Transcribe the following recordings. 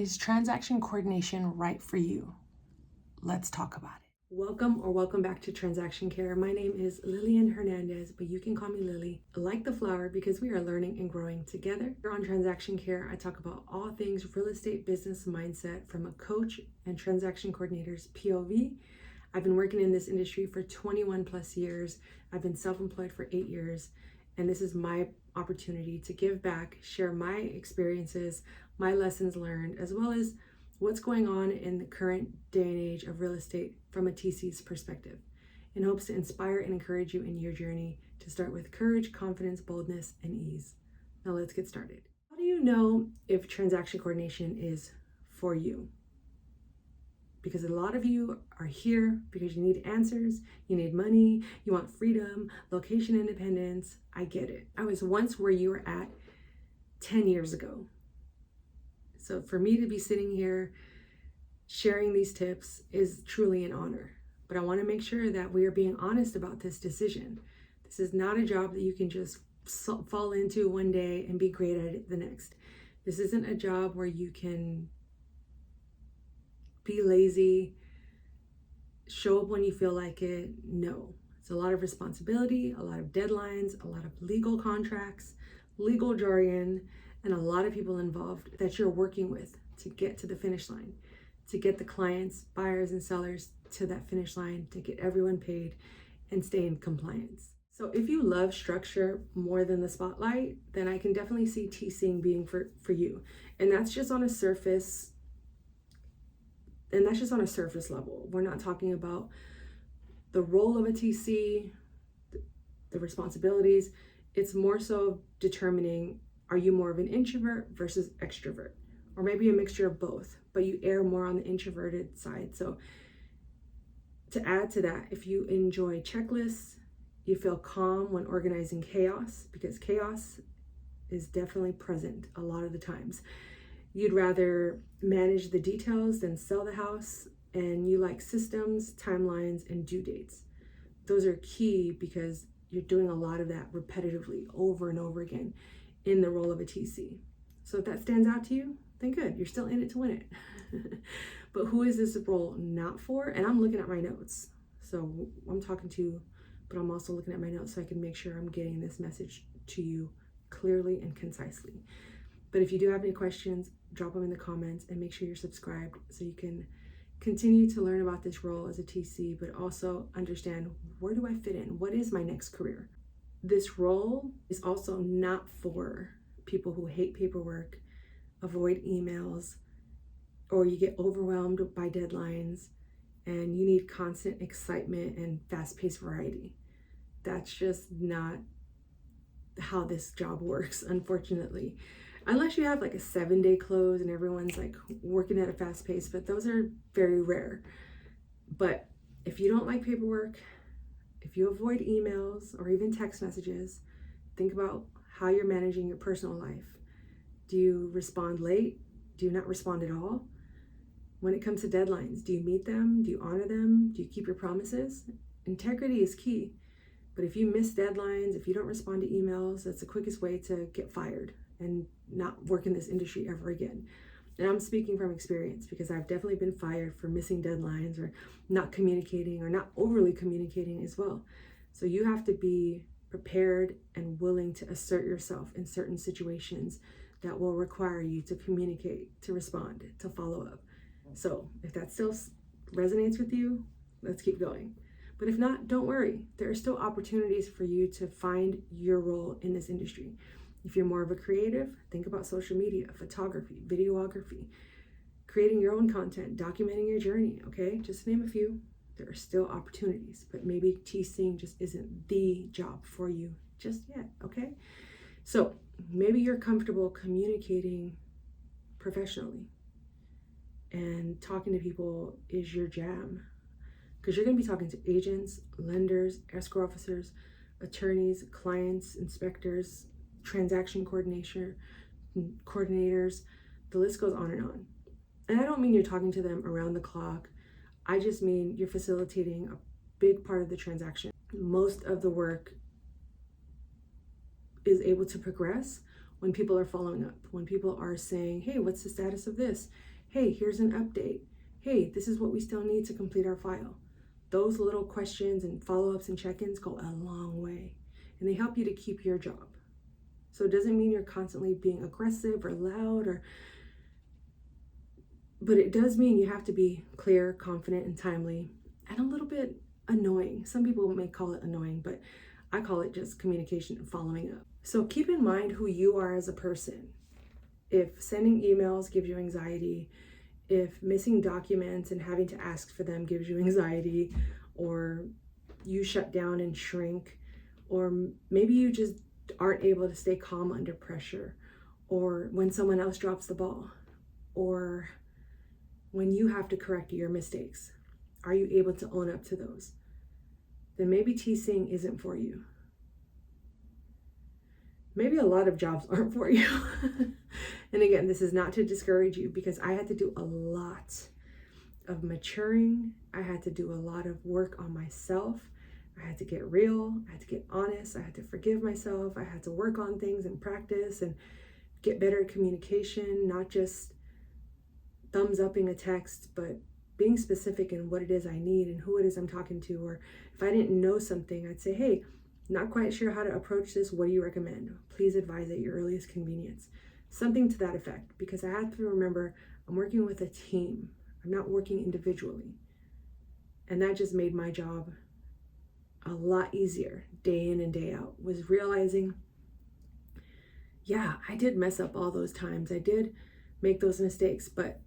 Is transaction coordination right for you? Let's talk about it. Welcome back to Transaction Care. My name is Lillian Hernandez, but you can call me Lily. I like the flower because we are learning and growing together. Here on Transaction Care, I talk about all things real estate business mindset from a coach and transaction coordinator's POV. I've been working in this industry for 21 plus years. I've been self-employed for 8 years, and this is my opportunity to give back, share my experiences, my lessons learned, as well as what's going on in the current day and age of real estate from a TC's perspective, in hopes to inspire and encourage you in your journey to start with courage, confidence, boldness, and ease. Now let's get started. How do you know if transaction coordination is for you? Because a lot of you are here because you need answers, you need money, you want freedom, location independence. I get it. I was once where you were at 10 years ago. So for me to be sitting here sharing these tips is truly an honor. But I want to make sure that we are being honest about this decision. This is not a job that you can just fall into one day and be great at it the next. This isn't a job where you can be lazy, show up when you feel like it. No, it's a lot of responsibility, a lot of deadlines, a lot of legal contracts, legal jargon, and a lot of people involved that you're working with to get to the finish line, to get the clients, buyers, and sellers to that finish line, to get everyone paid and stay in compliance. So if you love structure more than the spotlight, then I can definitely see TCing being for you. And that's just on a surface. And that's just on a surface level. We're not talking about the role of a TC, the responsibilities. It's more so determining, are you more of an introvert versus extrovert? Or maybe a mixture of both, but you err more on the introverted side. So to add to that, if you enjoy checklists, you feel calm when organizing chaos, because chaos is definitely present a lot of the times. You'd rather manage the details than sell the house, and you like systems, timelines, and due dates. Those are key because you're doing a lot of that repetitively over and over again in the role of a TC. So if that stands out to you, then good, you're still in it to win it. But who is this role not for? And I'm looking at my notes. So I'm talking to you, but I'm also looking at my notes so I can make sure I'm getting this message to you clearly and concisely. But if you do have any questions, drop them in the comments and make sure you're subscribed so you can continue to learn about this role as a TC, but also understand, where do I fit in? What is my next career? This role is also not for people who hate paperwork, avoid emails, or you get overwhelmed by deadlines and you need constant excitement and fast-paced variety. That's just not how this job works, unfortunately. Unless you have like a 7-day close and everyone's like working at a fast pace, but those are very rare. But if you don't like paperwork, if you avoid emails or even text messages, think about how you're managing your personal life. Do you respond late? Do you not respond at all? When it comes to deadlines, do you meet them? Do you honor them? Do you keep your promises? Integrity is key. But if you miss deadlines, if you don't respond to emails, that's the quickest way to get fired and not work in this industry ever again. And I'm speaking from experience because I've definitely been fired for missing deadlines or not communicating or not overly communicating as well. So you have to be prepared and willing to assert yourself in certain situations that will require you to communicate, to respond, to follow up. So if that still resonates with you, let's keep going. But if not, don't worry. There are still opportunities for you to find your role in this industry. If you're more of a creative, think about social media, photography, videography, creating your own content, documenting your journey, okay? Just to name a few. There are still opportunities, but maybe TCing just isn't the job for you just yet, okay? So maybe you're comfortable communicating professionally and talking to people is your jam, because you're gonna be talking to agents, lenders, escrow officers, attorneys, clients, inspectors, transaction coordinators, the list goes on and on. And I don't mean you're talking to them around the clock. I just mean you're facilitating a big part of the transaction. Most of the work is able to progress when people are following up, when people are saying, hey, what's the status of this? Hey, here's an update. Hey, this is what we still need to complete our file. Those little questions and follow-ups and check-ins go a long way, and they help you to keep your job. So it doesn't mean you're constantly being aggressive or loud, but it does mean you have to be clear, confident, and timely, and a little bit annoying. Some people may call it annoying, but I call it just communication and following up. So keep in mind who you are as a person. If sending emails gives you anxiety, if missing documents and having to ask for them gives you anxiety, or you shut down and shrink, or maybe you just aren't able to stay calm under pressure, or when someone else drops the ball, or when you have to correct your mistakes, are you able to own up to those? Then maybe TCing isn't for you. Maybe a lot of jobs aren't for you. And again, this is not to discourage you, because I had to do a lot of maturing. I had to do a lot of work on myself. I had to get real. I had to get honest. I had to forgive myself. I had to work on things and practice and get better at communication, not just thumbs upping a text, but being specific in what it is I need and who it is I'm talking to. Or if I didn't know something, I'd say, hey, not quite sure how to approach this. What do you recommend? Please advise at your earliest convenience. Something to that effect, because I have to remember I'm working with a team. I'm not working individually. And that just made my job a lot easier day in and day out, was realizing, yeah, I did mess up all those times. I did make those mistakes, but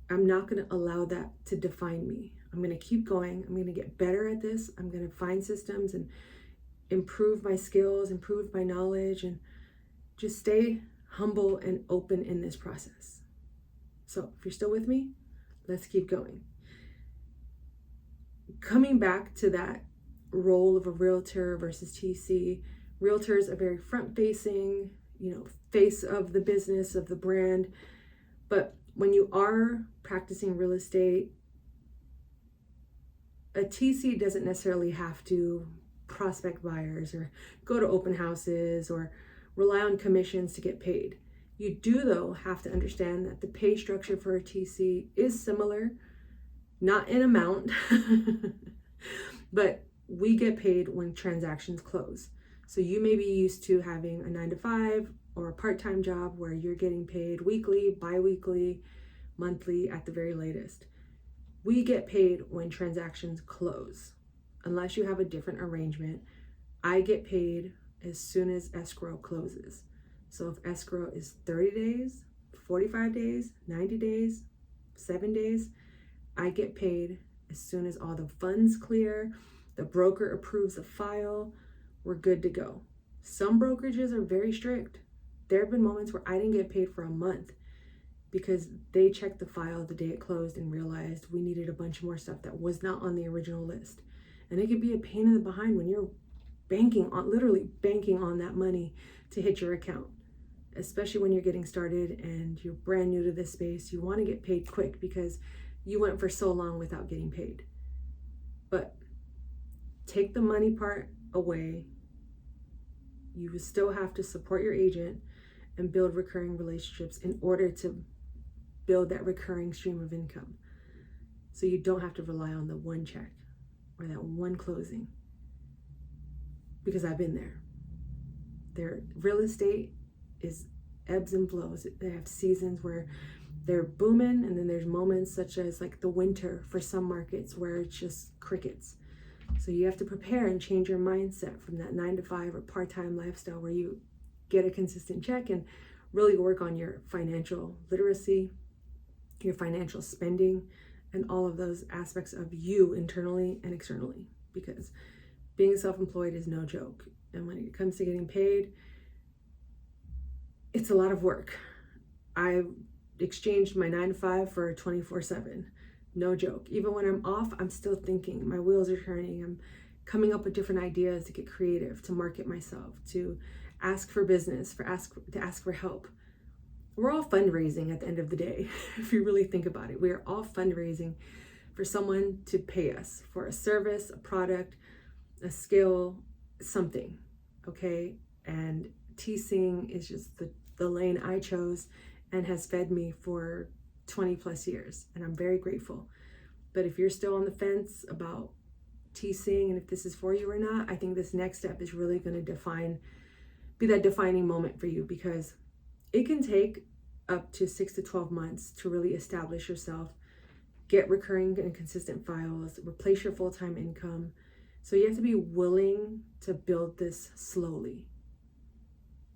I'm not going to allow that to define me. I'm going to keep going. I'm going to get better at this. I'm going to find systems and improve my skills, improve my knowledge, and just stay humble and open in this process. So if you're still with me, let's keep going. Coming back to that role of a realtor versus TC, realtors are very front-facing, face of the business, of the brand. But when you are practicing real estate, a TC doesn't necessarily have to prospect buyers or go to open houses or rely on commissions to get paid. You do, though, have to understand that the pay structure for a TC is similar, not in amount, but we get paid when transactions close. So you may be used to having a 9-to-5 or a part-time job where you're getting paid weekly, bi-weekly, monthly at the very latest. We get paid when transactions close. Unless you have a different arrangement, I get paid as soon as escrow closes. So if escrow is 30 days, 45 days, 90 days, 7 days, I get paid as soon as all the funds clear, the broker approves the file, we're good to go. Some brokerages are very strict. There have been moments where I didn't get paid for a month because they checked the file the day it closed and realized we needed a bunch more stuff that was not on the original list. And it could be a pain in the behind when you're literally banking on that money to hit your account, especially when you're getting started and you're brand new to this space. You want to get paid quick because you went for so long without getting paid. But take the money part away. You still have to support your agent and build recurring relationships in order to build that recurring stream of income. So you don't have to rely on the one check or that one closing. Because I've been there. Real estate is ebbs and flows. They have seasons where they're booming, and then there's moments such as like the winter for some markets where it's just crickets. So you have to prepare and change your mindset from that 9-to-5 or part-time lifestyle where you get a consistent check and really work on your financial literacy, your financial spending, and all of those aspects of you internally and externally, because being self-employed is no joke. And when it comes to getting paid, it's a lot of work. I exchanged my 9-to-5 for a 24/7. No joke. Even when I'm off, I'm still thinking. My wheels are turning. I'm coming up with different ideas to get creative, to market myself, to ask for business, to ask for help. We're all fundraising at the end of the day. If you really think about it, we are all fundraising for someone to pay us for a service, a product, a skill, something. Okay. And TCing is just the lane I chose and has fed me for 20 plus years, and I'm very grateful. But if you're still on the fence about TCing and if this is for you or not, I think this next step is really going to be that defining moment for you, because it can take up to 6 to 12 months to really establish yourself, get recurring and consistent files, replace your full-time income. So you have to be willing to build this slowly.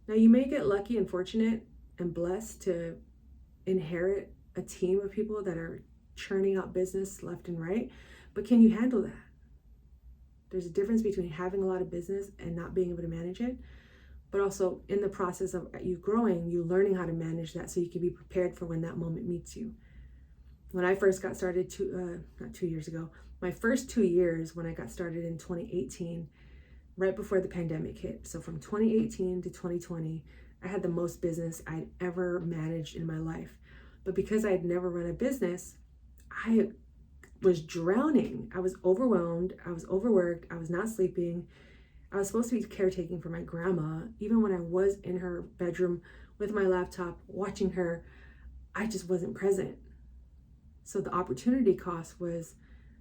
Now, you may get lucky and fortunate and blessed to inherit a team of people that are churning out business left and right, but can you handle that? There's a difference between having a lot of business and not being able to manage it, but also in the process of you growing, you learning how to manage that so you can be prepared for when that moment meets you. When I first got started not 2 years ago, my first 2 years when I got started in 2018, right before the pandemic hit. So from 2018 to 2020, I had the most business I'd ever managed in my life. But because I had never run a business, I was drowning. I was overwhelmed. I was overworked. I was not sleeping. I was supposed to be caretaking for my grandma. Even when I was in her bedroom with my laptop watching her, I just wasn't present. So the opportunity cost was,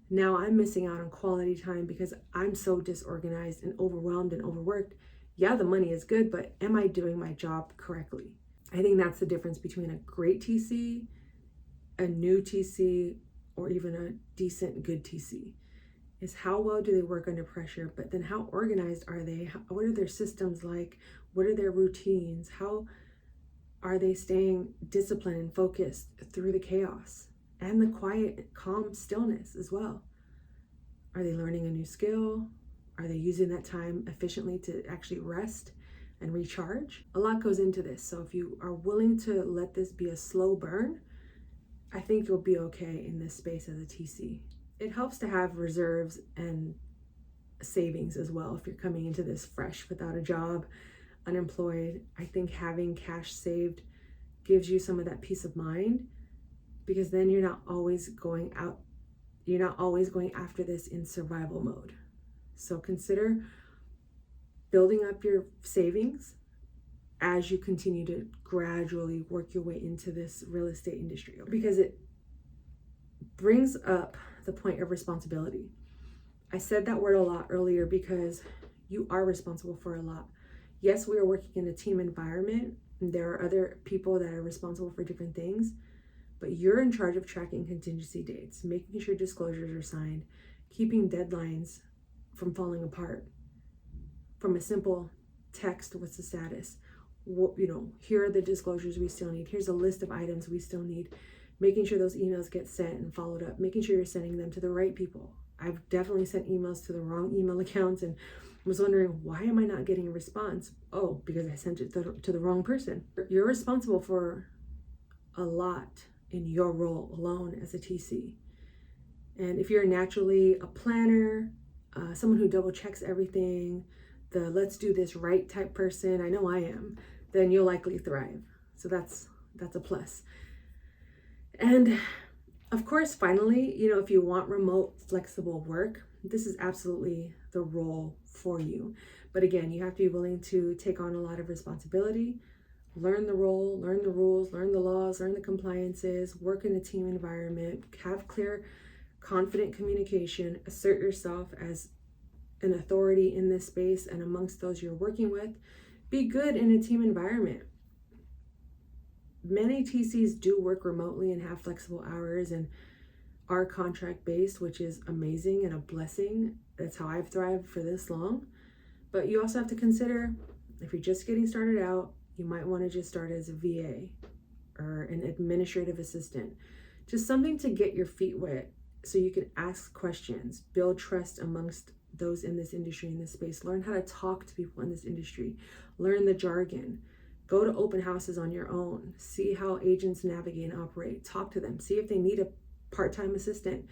now I'm missing out on quality time because I'm so disorganized and overwhelmed and overworked. Yeah, the money is good, but am I doing my job correctly? I think that's the difference between a great TC, a new TC, or even a decent, good TC, is how well do they work under pressure, but then how organized are they? What are their systems like? What are their routines? How are they staying disciplined and focused through the chaos and the quiet, calm stillness as well? Are they learning a new skill? Are they using that time efficiently to actually rest and recharge? A lot goes into this. So if you are willing to let this be a slow burn, I think you'll be okay in this space as a TC. It helps to have reserves and savings as well. If you're coming into this fresh without a job, unemployed, I think having cash saved gives you some of that peace of mind, because then you're not always going after this in survival mode. So consider building up your savings as you continue to gradually work your way into this real estate industry, because it brings up the point of responsibility. I said that word a lot earlier because you are responsible for a lot. Yes, we are working in a team environment, and there are other people that are responsible for different things, but you're in charge of tracking contingency dates, making sure disclosures are signed, keeping deadlines from falling apart. From a simple text, what's the status? Here are the disclosures we still need. Here's a list of items we still need. Making sure those emails get sent and followed up, making sure you're sending them to the right people. I've definitely sent emails to the wrong email accounts and was wondering, why am I not getting a response? Oh, because I sent it to the wrong person. You're responsible for a lot in your role alone as a TC. And if you're naturally a planner, someone who double checks everything, the let's do this right type person, I know I am, then you'll likely thrive. So that's a plus. And of course, finally, if you want remote, flexible work, this is absolutely the role for you. But again, you have to be willing to take on a lot of responsibility, learn the role, learn the rules, learn the laws, learn the compliances, work in a team environment, have clear, confident communication, assert yourself as an authority in this space and amongst those you're working with. Be good in a team environment. Many TCs do work remotely and have flexible hours and are contract based, which is amazing and a blessing. That's how I've thrived for this long. But you also have to consider, if you're just getting started out, you might want to just start as a VA or an administrative assistant. Just something to get your feet wet so you can ask questions, build trust amongst those in this industry, in this space, learn how to talk to people in this industry, learn the jargon, go to open houses on your own, see how agents navigate and operate, talk to them, see if they need a part-time assistant,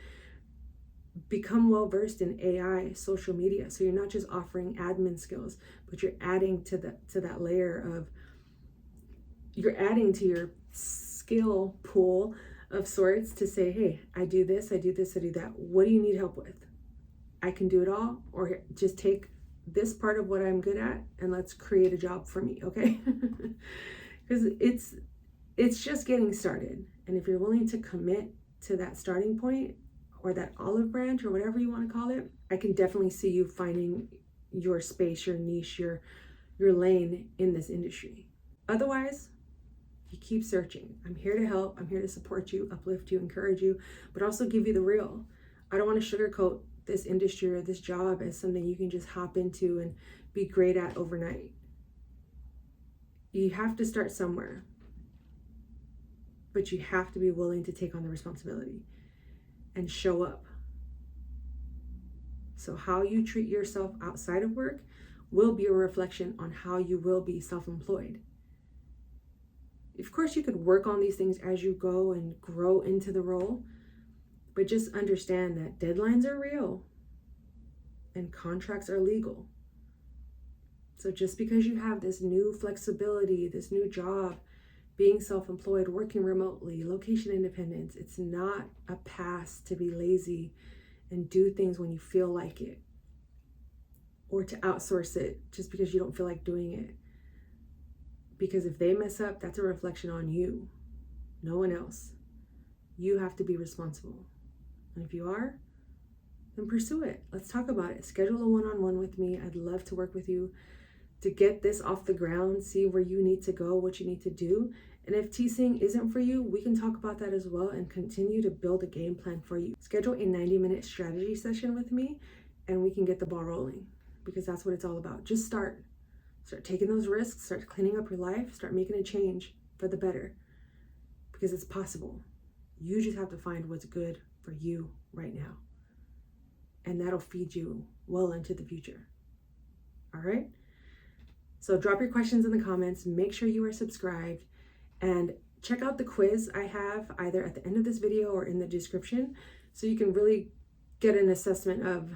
become well-versed in AI, social media. So you're not just offering admin skills, but you're adding to that layer of, you're adding to your skill pool of sorts to say, hey, I do this, I do this, I do that. What do you need help with? I can do it all, or just take this part of what I'm good at and let's create a job for me, okay? Because it's just getting started. And if you're willing to commit to that starting point or that olive branch or whatever you want to call it, I can definitely see you finding your space, your niche, your lane in this industry. Otherwise, you keep searching. I'm here to help. I'm here to support you, uplift you, encourage you, but also give you the real. I don't want to sugarcoat this industry or this job as something you can just hop into and be great at overnight. You have to start somewhere, but you have to be willing to take on the responsibility and show up. So how you treat yourself outside of work will be a reflection on how you will be self-employed. Of course, you could work on these things as you go and grow into the role, but just understand that deadlines are real and contracts are legal. So just because you have this new flexibility, this new job, being self-employed, working remotely, location independence, it's not a pass to be lazy and do things when you feel like it, or to outsource it just because you don't feel like doing it. Because if they mess up, that's a reflection on you, no one else. You have to be responsible. And if you are, then pursue it. Let's talk about it. Schedule a one-on-one with me. I'd love to work with you to get this off the ground, see where you need to go, what you need to do. And if TCing isn't for you, we can talk about that as well and continue to build a game plan for you. Schedule a 90-minute strategy session with me and we can get the ball rolling, because that's what it's all about. Just start taking those risks, start cleaning up your life, start making a change for the better, because it's possible. You just have to find what's good for you right now, and that'll feed you well into the future. All right? So drop your questions in the comments, make sure you are subscribed, and check out the quiz I have either at the end of this video or in the description, so you can really get an assessment of,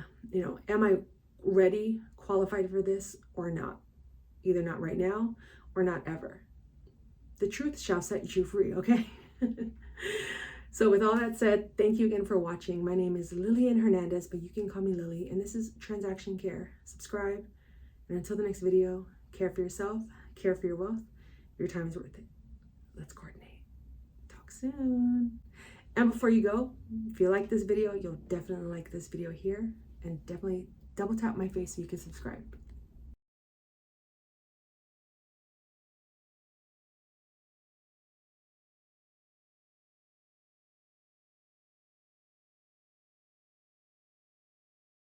am I ready, qualified for this or not? Either not right now or not ever. The truth shall set you free, okay? So with all that said, thank you again for watching. My name is Lillian Hernandez, but you can call me Lily, and this is Transaction Care. Subscribe, and until the next video, care for yourself, care for your wealth. Your time is worth it. Let's coordinate. Talk soon. And before you go, if you like this video, you'll definitely like this video here, and definitely double tap my face so you can subscribe.